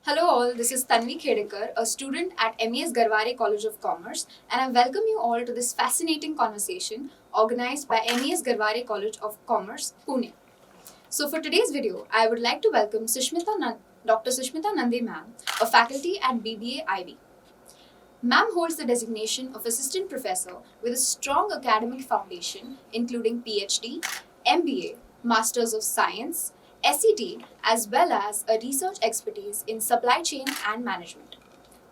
Hello all, this is Tanvi Khedekar, a student at MES Garware College of Commerce, and I welcome you all to this fascinating conversation organized by MES Garware College of Commerce, Pune. So for today's video, I would like to welcome Dr. Sushmita Nande ma'am, a faculty at BBA IB. Ma'am holds the designation of Assistant Professor with a strong academic foundation including PhD, MBA, Masters of Science, SET, as well as a research expertise in supply chain and management.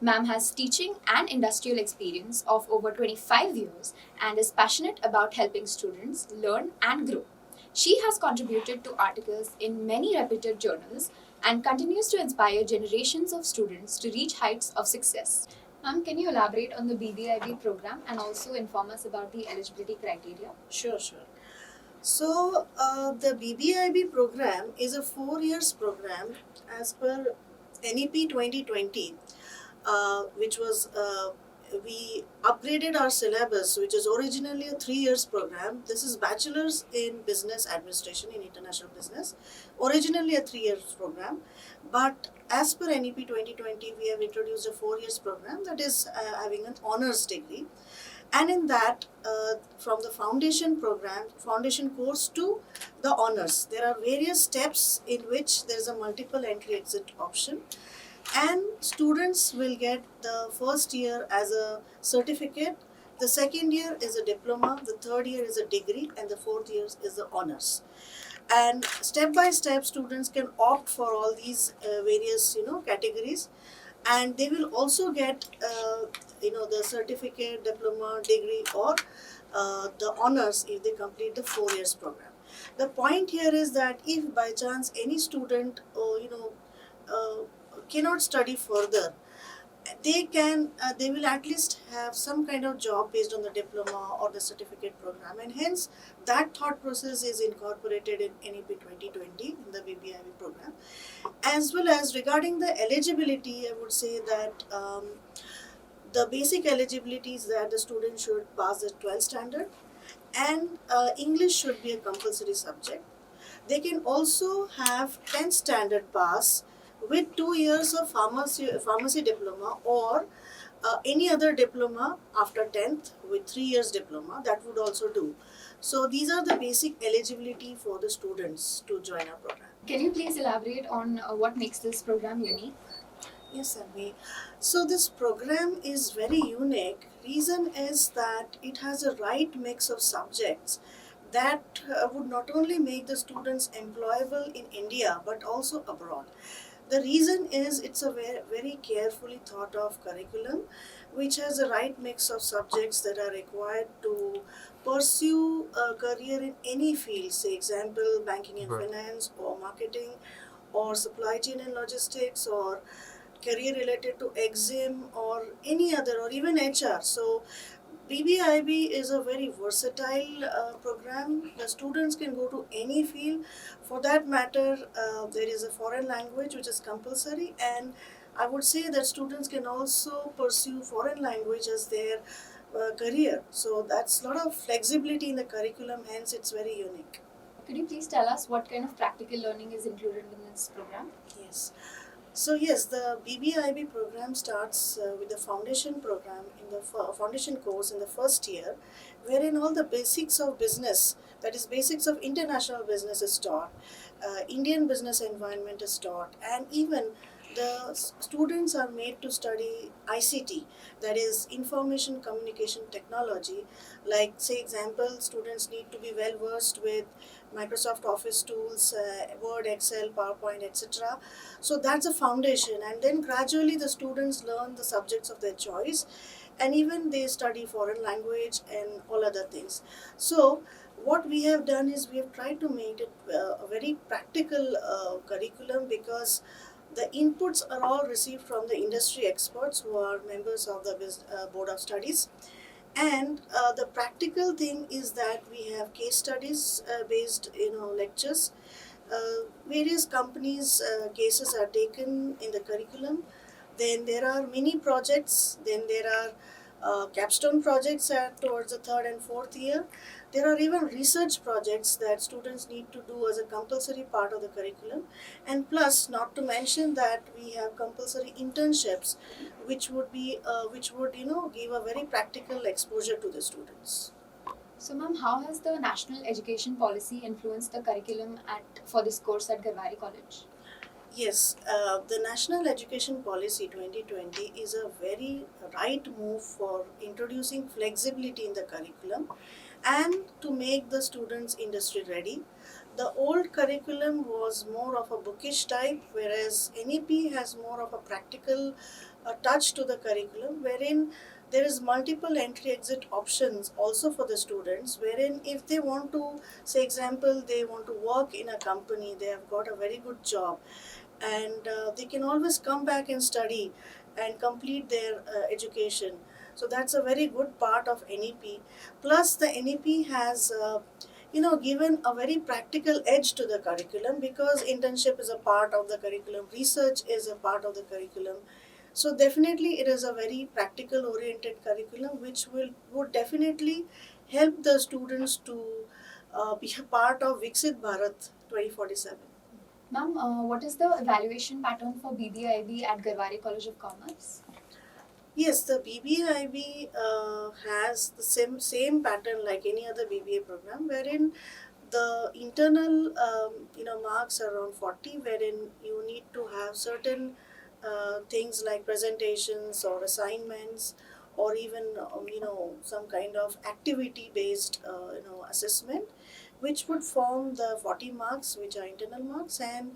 Ma'am has teaching and industrial experience of over 25 years and is passionate about helping students learn and grow. She has contributed to articles in many reputed journals and continues to inspire generations of students to reach heights of success. Ma'am, can you elaborate on the BBIB program and also inform us about the eligibility criteria? Sure. The BBIB program is a 4 years program as per NEP 2020, which was we upgraded our syllabus, which is originally a 3 years program. This is Bachelor's in Business Administration in International Business, originally a 3 years program, but as per NEP 2020, we have introduced a 4 years program that is having an honors degree. And in that, from the foundation course to the honors, there are various steps in which there is a multiple entry exit option, and students will get the first year as a certificate, the second year is a diploma, the third year is a degree, and the fourth year is the honors. And step by step, students can opt for all these various categories, and they will also get the certificate, diploma, degree, or the honors if they complete the 4 years program. The point here is that if by chance any student cannot study further, they will at least have some kind of job based on the diploma or the certificate program, and hence that thought process is incorporated in NEP 2020 in the BBIB program. As well as regarding the eligibility, I would say that the basic eligibility is that the student should pass the 12th standard, and English should be a compulsory subject. They can also have 10th standard pass with 2 years of pharmacy diploma, or any other diploma after 10th with 3 years diploma, that would also do. So these are the basic eligibility for the students to join our program. Can you please elaborate on what makes this program unique? Yes, Anvi. So this program is very unique. Reason is that it has a right mix of subjects that would not only make the students employable in India but also abroad. The reason is it's a very, very carefully thought of curriculum which has a right mix of subjects that are required to pursue a career in any field, say example banking and finance, or marketing, or supply chain and logistics, or career related to exim, or any other, or even HR. So BBIB is a very versatile program. The students can go to any field. For that matter, there is a foreign language which is compulsory, and I would say that students can also pursue foreign language as their career. So that's a lot of flexibility in the curriculum, hence it's very unique. Could you please tell us what kind of practical learning is included in this program? Yes. So yes, the BBIB program starts with the foundation program in the foundation course in the first year, wherein all the basics of business, that is basics of international business, is taught. Indian business environment is taught, and even the students are made to study ICT, that is information communication technology. Like say example, students need to be well versed with Microsoft Office tools, Word, Excel, PowerPoint, etc. So that's a foundation, and then gradually the students learn the subjects of their choice, and even they study foreign language and all other things. So what we have done is we have tried to make it a very practical curriculum, because the inputs are all received from the industry experts who are members of the board of studies. And the practical thing is that we have case studies based lectures. Various companies cases are taken in the curriculum. Then there are mini projects. Then there are capstone projects at towards the third and fourth year. There are even research projects that students need to do as a compulsory part of the curriculum, and plus, not to mention that we have compulsory internships, which would give a very practical exposure to the students. So, ma'am, how has the national education policy influenced the curriculum for this course at Garware College? Yes, the National Education Policy 2020 is a very right move for introducing flexibility in the curriculum and to make the students industry ready. The old curriculum was more of a bookish type, whereas NEP has more of a practical touch to the curriculum, wherein there is multiple entry exit options also for the students, wherein if they want to, say example, they want to work in a company, they have got a very good job, and they can always come back and study and complete their education. So that's a very good part of NEP. Plus, the NEP has given a very practical edge to the curriculum, because internship is a part of the curriculum, research is a part of the curriculum. So definitely it is a very practical oriented curriculum, which would definitely help the students to be a part of Viksit Bharat 2047. Ma'am, what is the evaluation pattern for BBIB at Garware College of Commerce? Yes, the BBIB has the same pattern like any other BBA program, wherein the internal marks are around 40, wherein you need to have certain things like presentations or assignments, or even some kind of activity based assessment, which would form the 40 marks, which are internal marks, and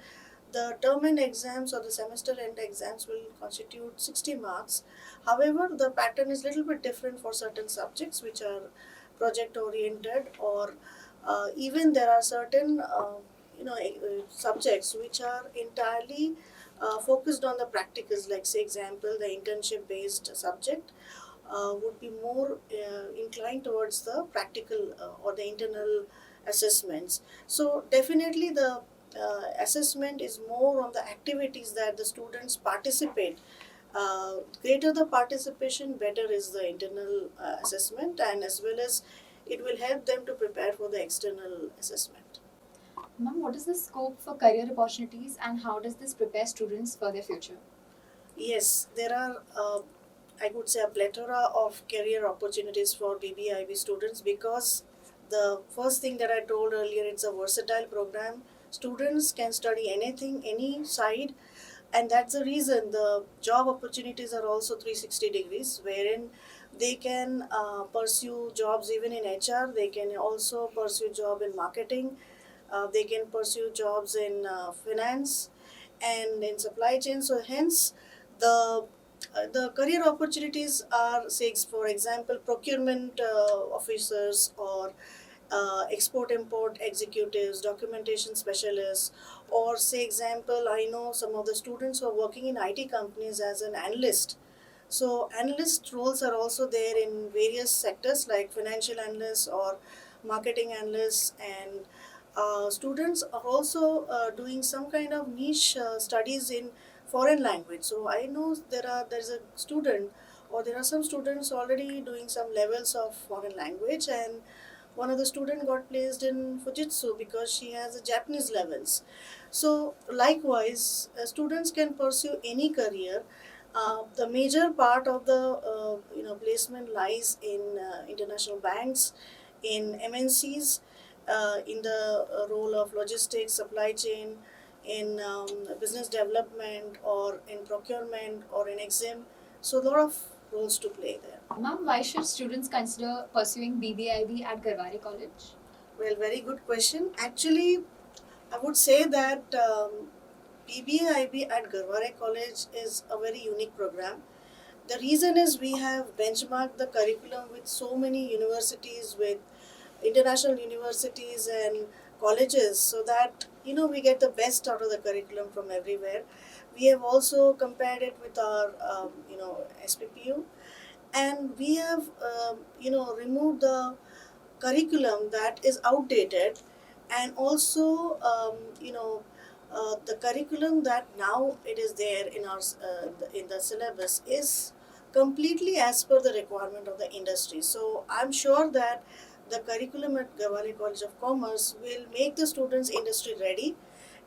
the term end exams or the semester end exams will constitute 60 marks. However, the pattern is little bit different for certain subjects which are project oriented, or even there are certain subjects which are entirely focused on the practicals, like say example the internship based subject would be more inclined towards the practical or the internal assessments. So definitely the assessment is more on the activities that the students participate. Greater the participation, better is the internal assessment, and as well as it will help them to prepare for the external assessment. Ma'am, what is the scope for career opportunities and how does this prepare students for their future? Yes, there are, I would say, a plethora of career opportunities for BBIB students, because the first thing that I told earlier, it's a versatile program. Students can study anything, any side, and that's the reason the job opportunities are also 360 degrees, wherein they can pursue jobs even in HR, they can also pursue job in marketing, they can pursue jobs in finance and in supply chain. So hence the the career opportunities are, say for example, procurement officers, or export import executives, documentation specialists, or say example, I know some of the students who are working in IT companies as an analyst. So analyst roles are also there in various sectors like financial analysts or marketing analysts, and students are also doing some kind of niche studies in foreign language. So I know there's a student, or there are some students already doing some levels of foreign language, and one of the student got placed in Fujitsu because she has a Japanese levels. So likewise, students can pursue any career. The major part of the placement lies in international banks, in MNCs, in the role of logistics, supply chain, in business development, or in procurement, or in exim. So a lot of roles to play there. Ma'am, why should students consider pursuing BBIB at Garware College? Well, very good question. Actually, I would say that BBIB at Garware College is a very unique program. The reason is we have benchmarked the curriculum with so many universities, with international universities and colleges, so that we get the best out of the curriculum from everywhere. We have also compared it with our SPPU, and we have removed the curriculum that is outdated, and also the curriculum that now it is there in our in the syllabus is completely as per the requirement of the industry. So I'm sure that the curriculum at Gavale College of Commerce will make the students industry ready,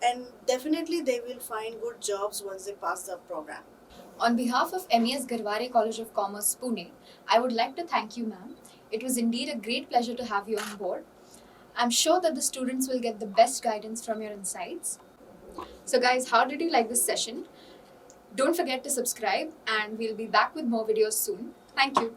and definitely they will find good jobs once they pass the program. On behalf of MES Garware College of Commerce, Pune, I would like to thank you, ma'am. It was indeed a great pleasure to have you on board. I'm sure that the students will get the best guidance from your insights. So, guys, how did you like this session? Don't forget to subscribe, and we'll be back with more videos soon. Thank you.